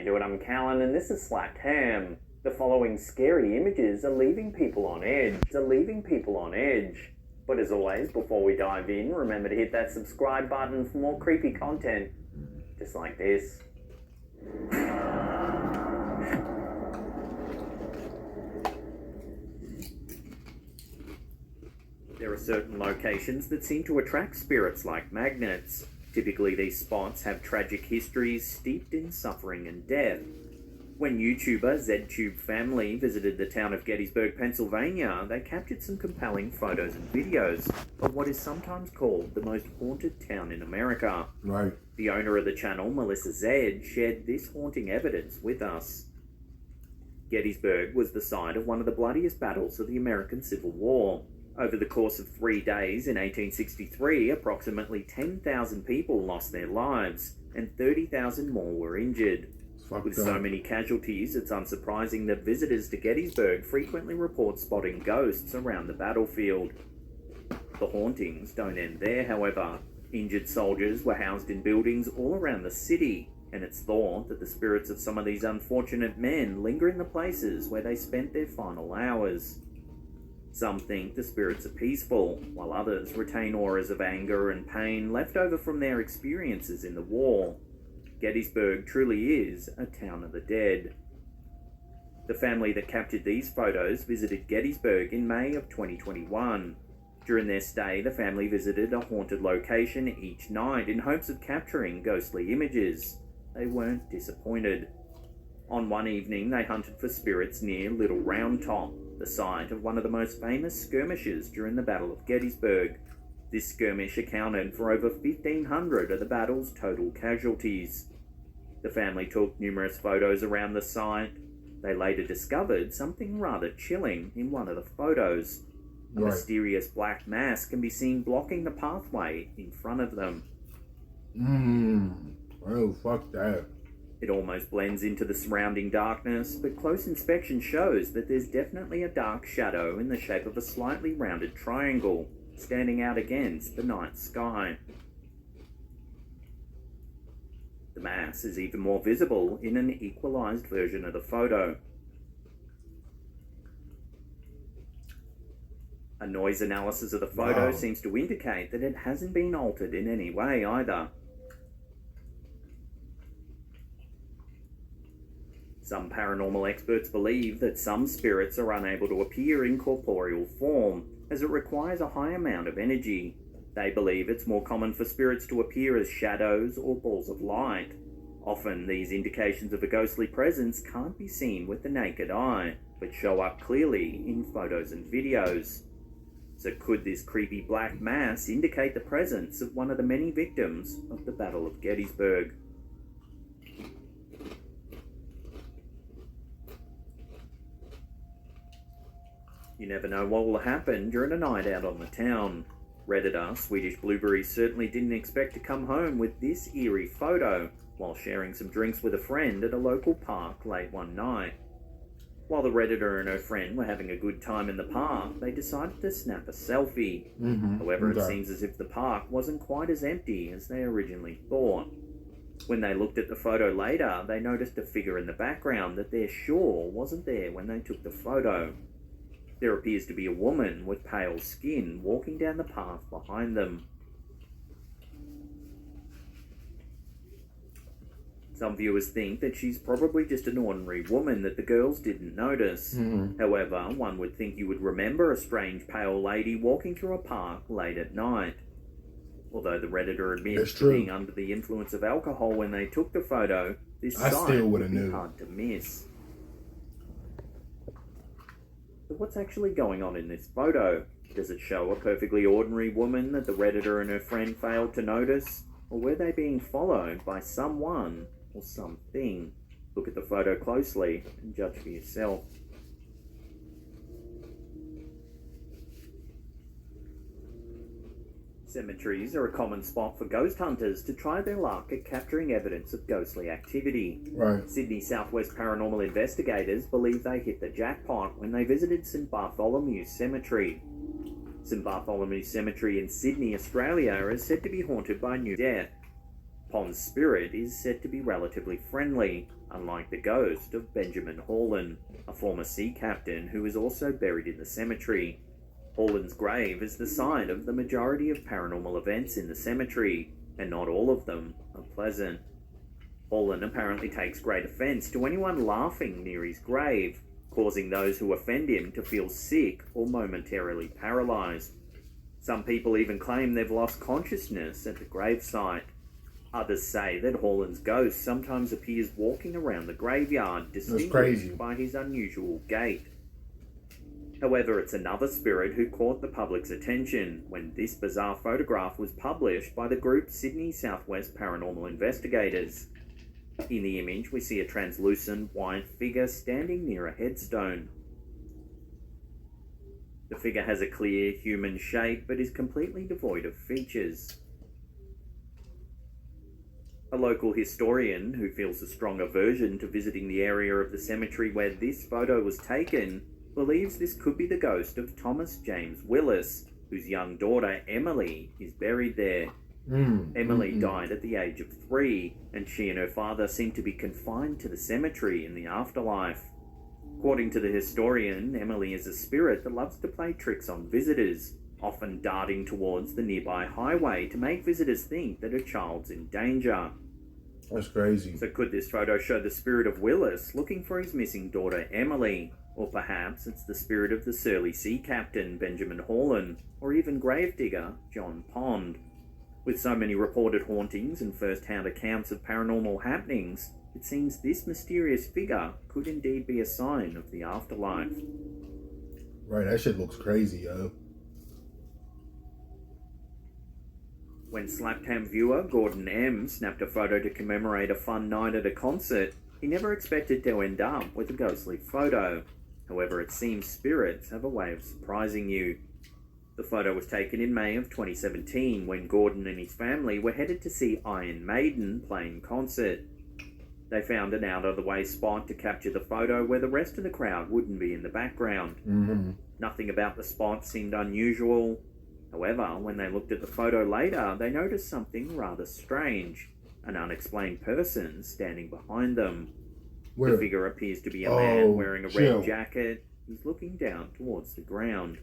you doing? I'm Callan, and this is Slapped Ham. The following scary images are leaving people on edge. But as always, before we dive in, remember to hit that subscribe button for more creepy content, just like this. There are certain locations that seem to attract spirits like magnets. Typically, these spots have tragic histories steeped in suffering and death. When YouTuber ZTube Family visited the town of Gettysburg, Pennsylvania, they captured some compelling photos and videos of what is sometimes called the most haunted town in America. Right. The owner of the channel, Melissa Z, shared this haunting evidence with us. Gettysburg was the site of one of the bloodiest battles of the American Civil War. Over the course of 3 days in 1863, approximately 10,000 people lost their lives, and 30,000 more were injured. With so many casualties, it's unsurprising that visitors to Gettysburg frequently report spotting ghosts around the battlefield. The hauntings don't end there, however. Injured soldiers were housed in buildings all around the city, and it's thought that the spirits of some of these unfortunate men linger in the places where they spent their final hours. Some think the spirits are peaceful, while others retain auras of anger and pain left over from their experiences in the war. Gettysburg truly is a town of the dead. The family that captured these photos visited Gettysburg in May of 2021. During their stay, the family visited a haunted location each night in hopes of capturing ghostly images. They weren't disappointed. On one evening, they hunted for spirits near Little Round Top, the site of one of the most famous skirmishes during the Battle of Gettysburg. This skirmish accounted for over 1,500 of the battle's total casualties. The family took numerous photos around the site. They later discovered something rather chilling in one of the photos. A mysterious black mass can be seen blocking the pathway in front of them. Oh, fuck that. It almost blends into the surrounding darkness, but close inspection shows that there's definitely a dark shadow in the shape of a slightly rounded triangle, standing out against the night sky. The mass is even more visible in an equalized version of the photo. A noise analysis of the photo seems to indicate that it hasn't been altered in any way either. Some paranormal experts believe that some spirits are unable to appear in corporeal form, as it requires a high amount of energy. They believe it's more common for spirits to appear as shadows or balls of light. Often, these indications of a ghostly presence can't be seen with the naked eye, but show up clearly in photos and videos. So could this creepy black mass indicate the presence of one of the many victims of the Battle of Gettysburg? You never know what will happen during a night out on the town. Redditor Swedish Blueberry certainly didn't expect to come home with this eerie photo while sharing some drinks with a friend at a local park late one night. While the Redditor and her friend were having a good time in the park, they decided to snap a selfie. However, it seems as if the park wasn't quite as empty as they originally thought. When they looked at the photo later, they noticed a figure in the background that they're sure wasn't there when they took the photo. There appears to be a woman with pale skin walking down the path behind them. Some viewers think that she's probably just an ordinary woman that the girls didn't notice. However, one would think you would remember a strange pale lady walking through a park late at night. Although the Redditor admits to being under the influence of alcohol when they took the photo, this sight would be hard to miss. But what's actually going on in this photo? Does it show a perfectly ordinary woman that the Redditor and her friend failed to notice? Or were they being followed by someone or something? Look at the photo closely and judge for yourself. Cemeteries are a common spot for ghost hunters to try their luck at capturing evidence of ghostly activity. Sydney Southwest paranormal investigators believe they hit the jackpot when they visited St Bartholomew's Cemetery. St Bartholomew's Cemetery in Sydney, Australia is said to be haunted by new death. Pond's spirit is said to be relatively friendly, unlike the ghost of Benjamin Holland, a former sea captain who is also buried in the cemetery. Holland's grave is the site of the majority of paranormal events in the cemetery, and not all of them are pleasant. Holland apparently takes great offence to anyone laughing near his grave, causing those who offend him to feel sick or momentarily paralysed. Some people even claim they've lost consciousness at the gravesite. Others say that Holland's ghost sometimes appears walking around the graveyard, distinguished by his unusual gait. However, it's another spirit who caught the public's attention when this bizarre photograph was published by the group Sydney Southwest Paranormal Investigators. In the image, we see a translucent white figure standing near a headstone. The figure has a clear human shape but is completely devoid of features. A local historian who feels a strong aversion to visiting the area of the cemetery where this photo was taken believes this could be the ghost of Thomas James Willis, whose young daughter Emily is buried there. Emily died at the age of 3, and she and her father seem to be confined to the cemetery in the afterlife. According to the historian, Emily is a spirit that loves to play tricks on visitors, often darting towards the nearby highway to make visitors think that her child's in danger. That's crazy. So could this photo show the spirit of Willis looking for his missing daughter Emily? Or perhaps it's the spirit of the surly sea captain Benjamin Holland, or even gravedigger John Pond. With so many reported hauntings and first-hand accounts of paranormal happenings, it seems this mysterious figure could indeed be a sign of the afterlife. Right, that shit looks crazy, yo. When Slapcam viewer Gordon M. snapped a photo to commemorate a fun night at a concert, he never expected to end up with a ghostly photo. However, it seems spirits have a way of surprising you. The photo was taken in May of 2017 when Gordon and his family were headed to see Iron Maiden play in concert. They found an out-of-the-way spot to capture the photo where the rest of the crowd wouldn't be in the background. Nothing about the spot seemed unusual. However, when they looked at the photo later, they noticed something rather strange. An unexplained person standing behind them. The figure appears to be a man wearing a red jacket. He's looking down towards the ground.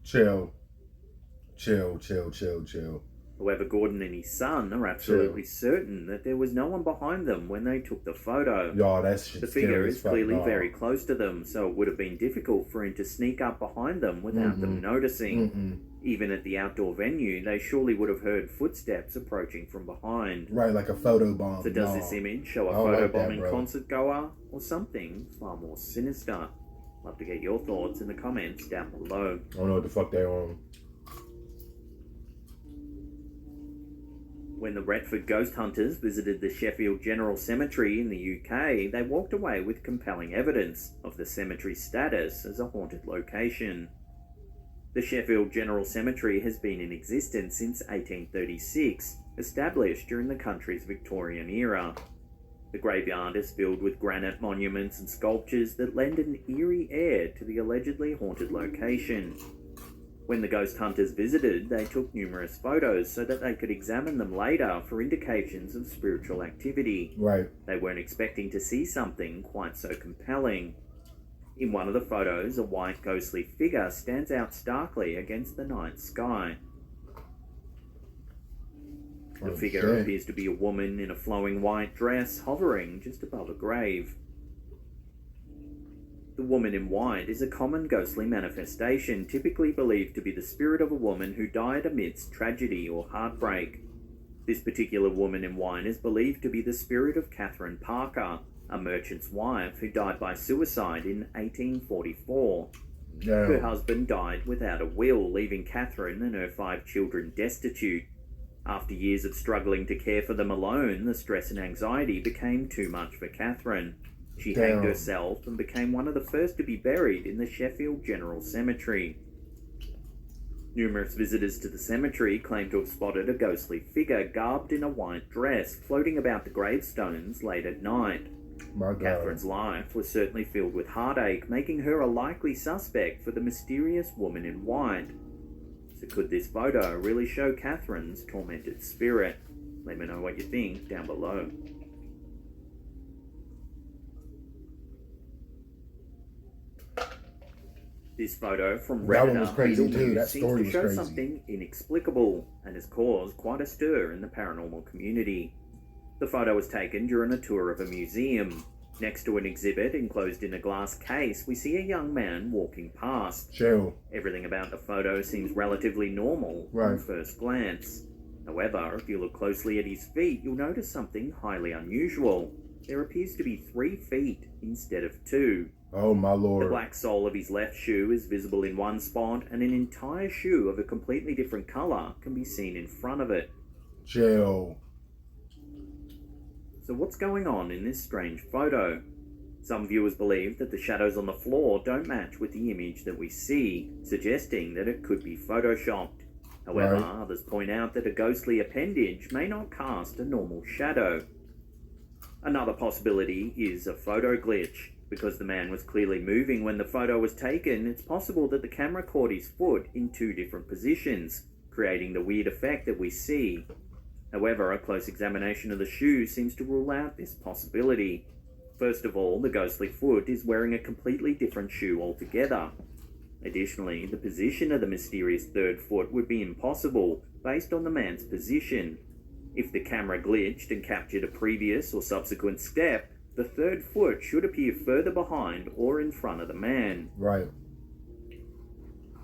Chill. However, Gordon and his son are absolutely certain that there was no one behind them when they took the photo. Yo, that shit's the figure is clearly very close to them, so it would have been difficult for him to sneak up behind them without them noticing. Even at the outdoor venue, they surely would have heard footsteps approaching from behind. Right, like a photo bomb. So does this image show a photo bombing concert goer, or something far more sinister? Love to get your thoughts in the comments down below. I don't know what the fuck they're on. When the Retford ghost hunters visited the Sheffield General Cemetery in the UK, they walked away with compelling evidence of the cemetery's status as a haunted location. The Sheffield General Cemetery has been in existence since 1836, established during the country's Victorian era. The graveyard is filled with granite monuments and sculptures that lend an eerie air to the allegedly haunted location. When the ghost hunters visited, they took numerous photos so that they could examine them later for indications of spiritual activity. Right. They weren't expecting to see something quite so compelling. In one of the photos, a white ghostly figure stands out starkly against the night sky. The figure appears to be a woman in a flowing white dress hovering just above a grave. The woman in white is a common ghostly manifestation, typically believed to be the spirit of a woman who died amidst tragedy or heartbreak. This particular woman in white is believed to be the spirit of Catherine Parker, a merchant's wife who died by suicide in 1844. Her husband died without a will, leaving Catherine and her 5 children destitute. After years of struggling to care for them alone, the stress and anxiety became too much for Catherine. She hanged herself and became one of the first to be buried in the Sheffield General Cemetery. Numerous visitors to the cemetery claim to have spotted a ghostly figure garbed in a white dress floating about the gravestones late at night. Catherine's life was certainly filled with heartache, making her a likely suspect for the mysterious woman in white. So could this photo really show Catherine's tormented spirit? Let me know what you think down below. This photo from That one was Redditor crazy Beetle too. News That seems story to was show crazy. something inexplicable and has caused quite a stir in the paranormal community. The photo was taken during a tour of a museum. Next to an exhibit enclosed in a glass case, we see a young man walking past. Chill. Everything about the photo seems relatively normal Right. on first glance. However, if you look closely at his feet, you'll notice something highly unusual. There appears to be 3 feet instead of 2. Oh my The lord. black sole of his left shoe is visible in one spot, and an entire shoe of a completely different colour can be seen in front of it. Chill. So what's going on in this strange photo? Some viewers believe that the shadows on the floor don't match with the image that we see, suggesting that it could be photoshopped. However, Right. others point out that a ghostly appendage may not cast a normal shadow. Another possibility is a photo glitch. Because the man was clearly moving when the photo was taken, it's possible that the camera caught his foot in 2 different positions, creating the weird effect that we see. However, a close examination of the shoe seems to rule out this possibility. First of all, the ghostly foot is wearing a completely different shoe altogether. Additionally, the position of the mysterious 3rd foot would be impossible based on the man's position. If the camera glitched and captured a previous or subsequent step, the 3rd foot should appear further behind or in front of the man. Right.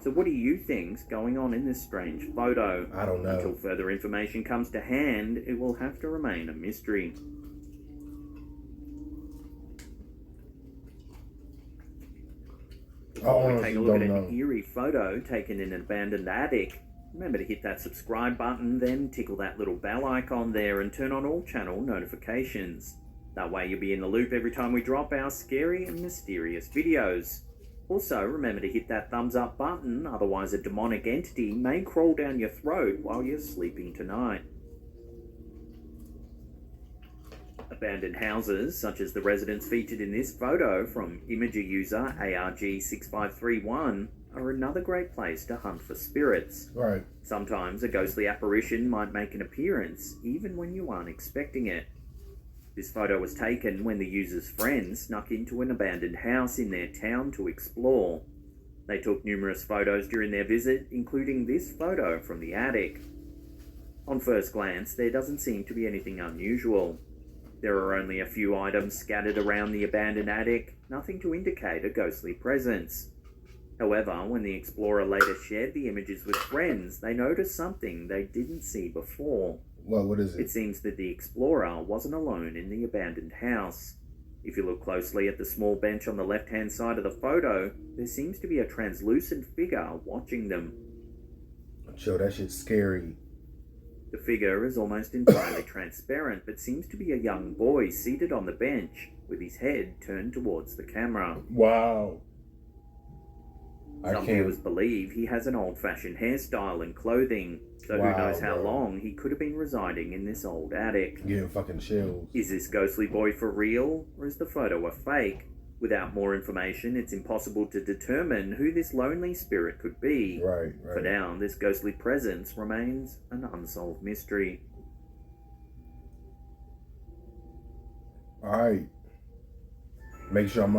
So what do you think's going on in this strange photo? I don't know. Until further information comes to hand, it will have to remain a mystery. Before we take a look at an eerie photo taken in an abandoned attic, remember to hit that subscribe button, then tickle that little bell icon there and turn on all channel notifications. That way you'll be in the loop every time we drop our scary and mysterious videos. Also, remember to hit that thumbs up button, otherwise a demonic entity may crawl down your throat while you're sleeping tonight. Abandoned houses, such as the residence featured in this photo from imager user ARG6531, are another great place to hunt for spirits. Right. Sometimes a ghostly apparition might make an appearance, even when you aren't expecting it. This photo was taken when the user's friends snuck into an abandoned house in their town to explore. They took numerous photos during their visit, including this photo from the attic. On first glance, there doesn't seem to be anything unusual. There are only a few items scattered around the abandoned attic, nothing to indicate a ghostly presence. However, when the explorer later shared the images with friends, they noticed something they didn't see before. Well, what is It it? seems that the explorer wasn't alone in the abandoned house. If you look closely at the small bench on the left-hand side of the photo, there seems to be a translucent figure watching them. Chill, that shit's scary. The figure is almost entirely transparent, but seems to be a young boy seated on the bench, with his head turned towards the camera. Wow. Some viewers believe he has an old-fashioned hairstyle and clothing, so who knows how long he could have been residing in this old attic. Getting fucking chills. Is this ghostly boy for real, or is the photo a fake? Without more information, it's impossible to determine who this lonely spirit could be. Right. For now, this ghostly presence remains an unsolved mystery. Alright. Make sure I'm